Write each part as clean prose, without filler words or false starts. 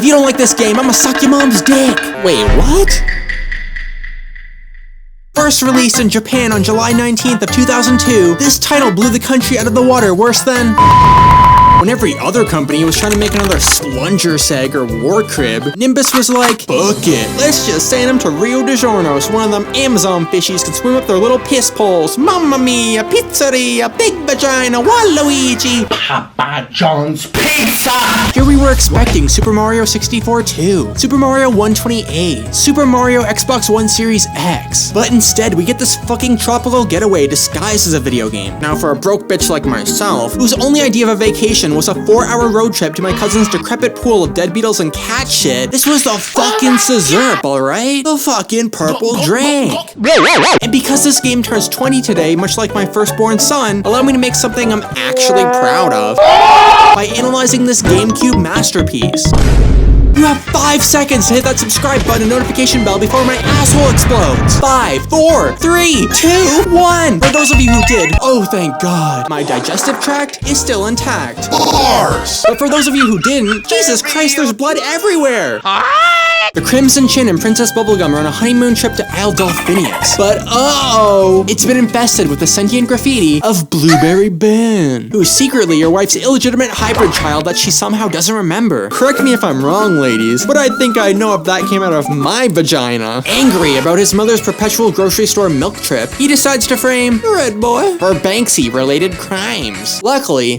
If you don't like this game, I'ma suck your mom's dick. Wait, what? First released in Japan on July 19th of 2002, this title blew the country out of the water worse than... When every other company was trying to make another Splunger Seg or War Crib, Nimbus was like, fuck it, let's just send them to Rio de Janeiro so one of them Amazon fishies can swim up their little piss poles. Mamma mia, pizzeria, big vagina, Waluigi. Papa John's Pizza! Here we were expecting Super Mario 64 2, Super Mario 128, Super Mario Xbox One Series X, but instead we get this fucking tropical getaway disguised as a video game. Now for a broke bitch like myself, whose only idea of a vacation was a 4-hour road trip to my cousin's decrepit pool of dead beetles and cat shit, this was the fucking scissorp, alright? The fucking purple drink. And because this game turns 20 today, much like my firstborn son, allow me to make something I'm actually proud of by analyzing this GameCube masterpiece. You have 5 seconds to hit that subscribe button and notification bell before my asshole explodes. 5, 4, 3, 2, 1. For those of you who did, oh thank God, my digestive tract is still intact. Bars! But for those of you who didn't, Jesus Christ, there's blood everywhere. The Crimson Chin and Princess Bubblegum are on a honeymoon trip to Isle Delphinius. But uh-oh, it's been infested with the sentient graffiti of Blueberry Ben, who's secretly your wife's illegitimate hybrid child that she somehow doesn't remember. Correct me if I'm wrong, ladies, but I think I know if that came out of my vagina. Angry about his mother's perpetual grocery store milk trip, he decides to frame Red Boy for Banksy-related crimes. Luckily,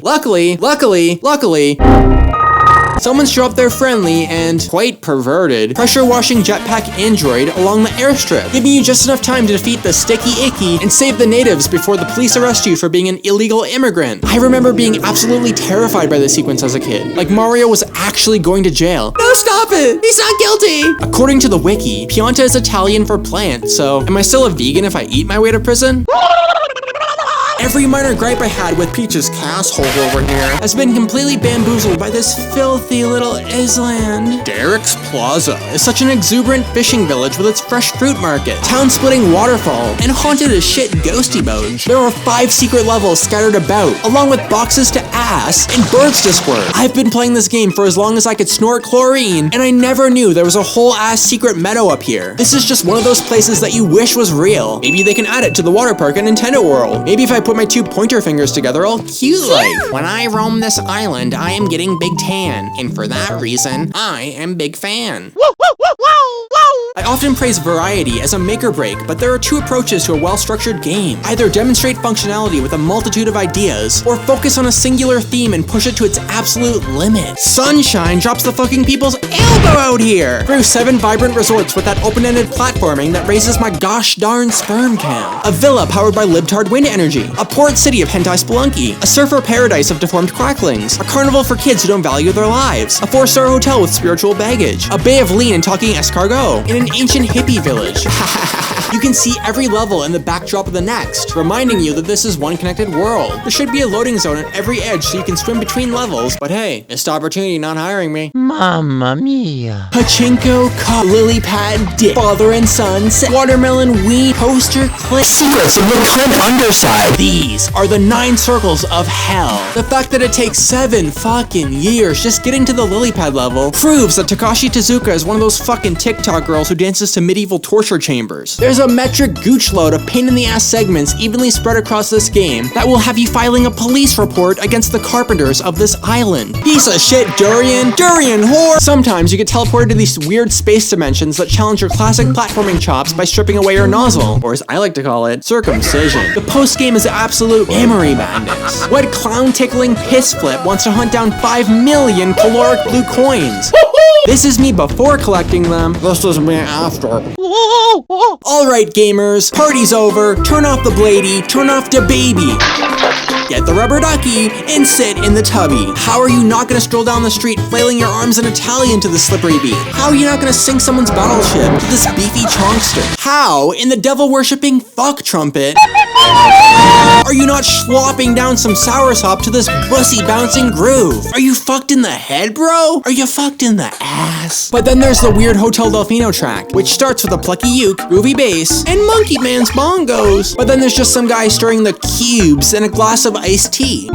someone's dropped their friendly and quite perverted pressure-washing jetpack android along the airstrip, giving you just enough time to defeat the Sticky Icky and save the natives before the police arrest you for being an illegal immigrant. I remember being absolutely terrified by this sequence as a kid. Like Mario was actually going to jail. No, stop it! He's not guilty! According to the wiki, Pianta is Italian for plant, so am I still a vegan if I eat my way to prison? Every minor gripe I had with Peach's casshole over here has been completely bamboozled by this filthy little island. Derek's Plaza is such an exuberant fishing village with its fresh fruit market, town-splitting waterfall, and haunted as shit ghosty modes. There are 5 secret levels scattered about, along with boxes to ass and birds to squirt. I've been playing this game for as long as I could snort chlorine, and I never knew there was a whole ass secret meadow up here. This is just one of those places that you wish was real. Maybe they can add it to the water park at Nintendo World. Maybe if I put my 2 pointer fingers together all cute like. When I roam this island, I am getting big tan, and for that reason, I am big fan. I often praise variety as a make or break, but there are 2 approaches to a well-structured game. Either demonstrate functionality with a multitude of ideas, or focus on a singular theme and push it to its absolute limit. Sunshine drops the fucking people's elbow out here! Through 7 vibrant resorts with that open-ended platforming that raises my gosh darn sperm count. A villa powered by libtard wind energy. A port city of hentai spelunky. A surfer paradise of deformed quacklings. A carnival for kids who don't value their lives. A 4-star hotel with spiritual baggage. A bay of lean and talking escargot. In an ancient hippie village. You can see every level in the backdrop of the next, reminding you that this is one connected world. There should be a loading zone at every edge so you can swim between levels, but hey, missed opportunity not hiring me. Mamma mia. Pachinko, cup, lily pad, dick, father and son, watermelon, weed, poster, clip, Secrets of the crimp underside. These are the 9 circles of hell. The fact that it takes 7 fucking years just getting to the lily pad level proves that Takashi Tezuka is one of those fucking TikTok girls who dances to medieval torture chambers. There's a metric gooch load of pain-in-the-ass segments evenly spread across this game that will have you filing a police report against the carpenters of this island. Piece of shit, Durian whore! Sometimes you get teleported to these weird space dimensions that challenge your classic platforming chops by stripping away your nozzle, or as I like to call it, circumcision. The post-game is absolute memory madness. What clown-tickling piss flip wants to hunt down 5 million caloric blue coins? This is me before collecting them. This is me after. Alright gamers, party's over, turn off the bladey, turn off the baby. Get the rubber ducky and sit in the tubby. How are you not gonna stroll down the street flailing your arms in Italian to the slippery beat? How are you not gonna sink someone's battleship to this beefy chonkster? How, in the devil-worshipping fuck trumpet, are you not slopping down some soursop to this bussy bouncing groove? Are you fucked in the head, bro? Are you fucked in the ass? But then there's the weird Hotel Delfino track, which starts with a plucky uke, groovy bass, and Monkey Man's bongos. But then there's just some guy stirring the cubes in a glass of iced tea.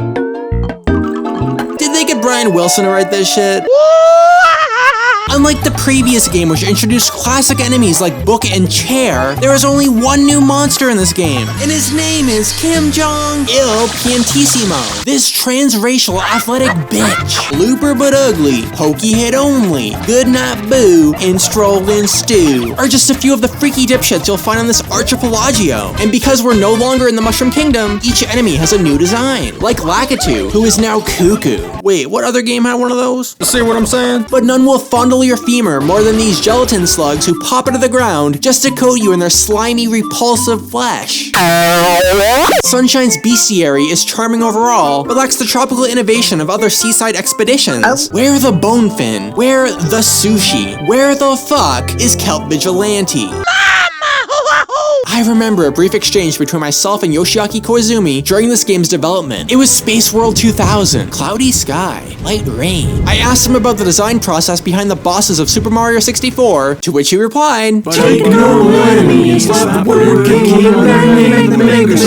Did they get Brian Wilson to write this shit? Unlike the previous game, which introduced classic enemies like Book and Chair, there is only one new monster in this game, and his name is Kim Jong-il Piantissimo. This transracial athletic bitch. Looper but ugly, pokey head only, goodnight boo, and strolling stew are just a few of the freaky dipshits you'll find on this archipelagio. And because we're no longer in the Mushroom Kingdom, each enemy has a new design, like Lakitu, who is now Cuckoo. Wait, what other game had one of those? See what I'm saying? But none will fondle your femur more than these gelatin slugs who pop out of the ground just to coat you in their slimy, repulsive flesh. Sunshine's bestiary is charming overall, but lacks the tropical innovation of other seaside expeditions. Where the bonefin? Where the sushi? Where the fuck is Kelp Vigilante? I remember a brief exchange between myself and Yoshiaki Koizumi during this game's development. It was Space World 2000, cloudy sky, light rain. I asked him about the design process behind the bosses of Super Mario 64, to which he replied, Take no enemies, let the word king make the makers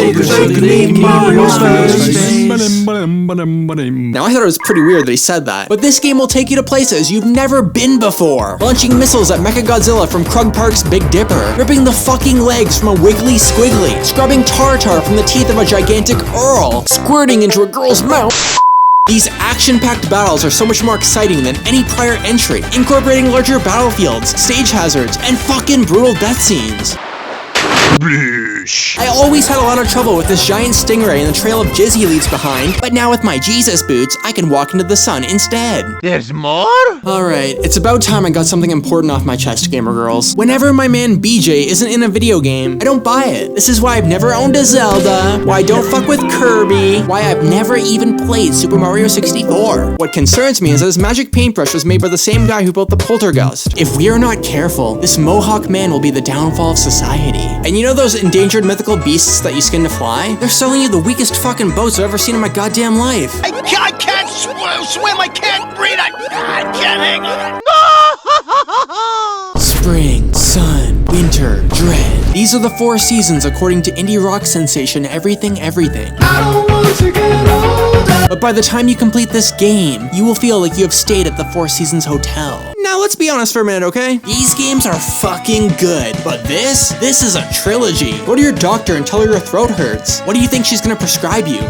leave Mario's face. Now I thought it was pretty weird that he said that, but this game will take you to places you've never been before. Launching missiles at Mechagodzilla from Krug Park's Big Dipper, ripping the fucking legs from a wiggly squiggly, scrubbing tartar from the teeth of a gigantic Earl, squirting into a girl's mouth. These action-packed battles are so much more exciting than any prior entry, incorporating larger battlefields, stage hazards, and fucking brutal death scenes. I always had a lot of trouble with this giant stingray and the trail of jizz he leaves behind, but now with my Jesus boots, I can walk into the sun instead. There's more? Alright, it's about time I got something important off my chest, gamer girls. Whenever my man BJ isn't in a video game, I don't buy it. This is why I've never owned a Zelda, why I don't fuck with Kirby, why I've never even played Super Mario 64. What concerns me is that this magic paintbrush was made by the same guy who built the Poltergust. If we are not careful, this Mohawk man will be the downfall of society. And you know those endangered mythical beasts that you skin to fly? They're selling you the weakest fucking boats I've ever seen in my goddamn life. I can't swim, I can't breathe, I can't hang on. Spring, sun, winter, dread. These are the 4 seasons according to indie rock sensation Everything Everything. I don't want to get older. But by the time you complete this game, you will feel like you have stayed at the 4 Seasons Hotel. Now let's be honest for a minute, okay? These games are fucking good, but this is a trilogy. Go to your doctor and tell her your throat hurts. What do you think she's gonna prescribe you?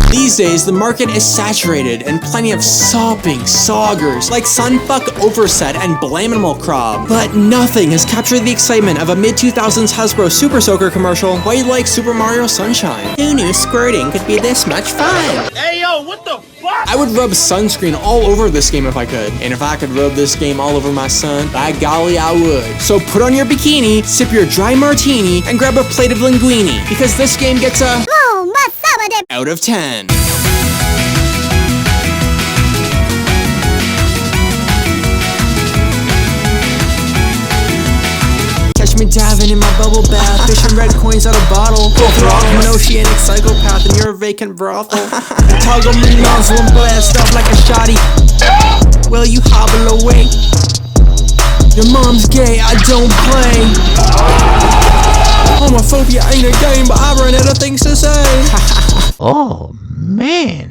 These days, the market is saturated and plenty of sopping soggers like Sunfuck Overset and Blaminimal Crob. But nothing has captured the excitement of a mid-2000s Hasbro Super Soaker commercial quite like Super Mario Sunshine. Who knew squirting could be this much fun? Hey yo, what the fuck? I would rub sunscreen all over this game if I could. And if I could rub this game all over my son, by golly I would. So put on your bikini, sip your dry martini, and grab a plate of linguine, because this game gets a out of 10. Catch me diving in my bubble bath, fishing red coins out of bottle. I'm an oceanic psychopath and you're a vacant brothel. Toggle me nozzle and blast off like a shotty. Well, you hobble away. Your mom's gay, I don't play. Homophobia ain't a game, but I run out of things to say. Oh, man.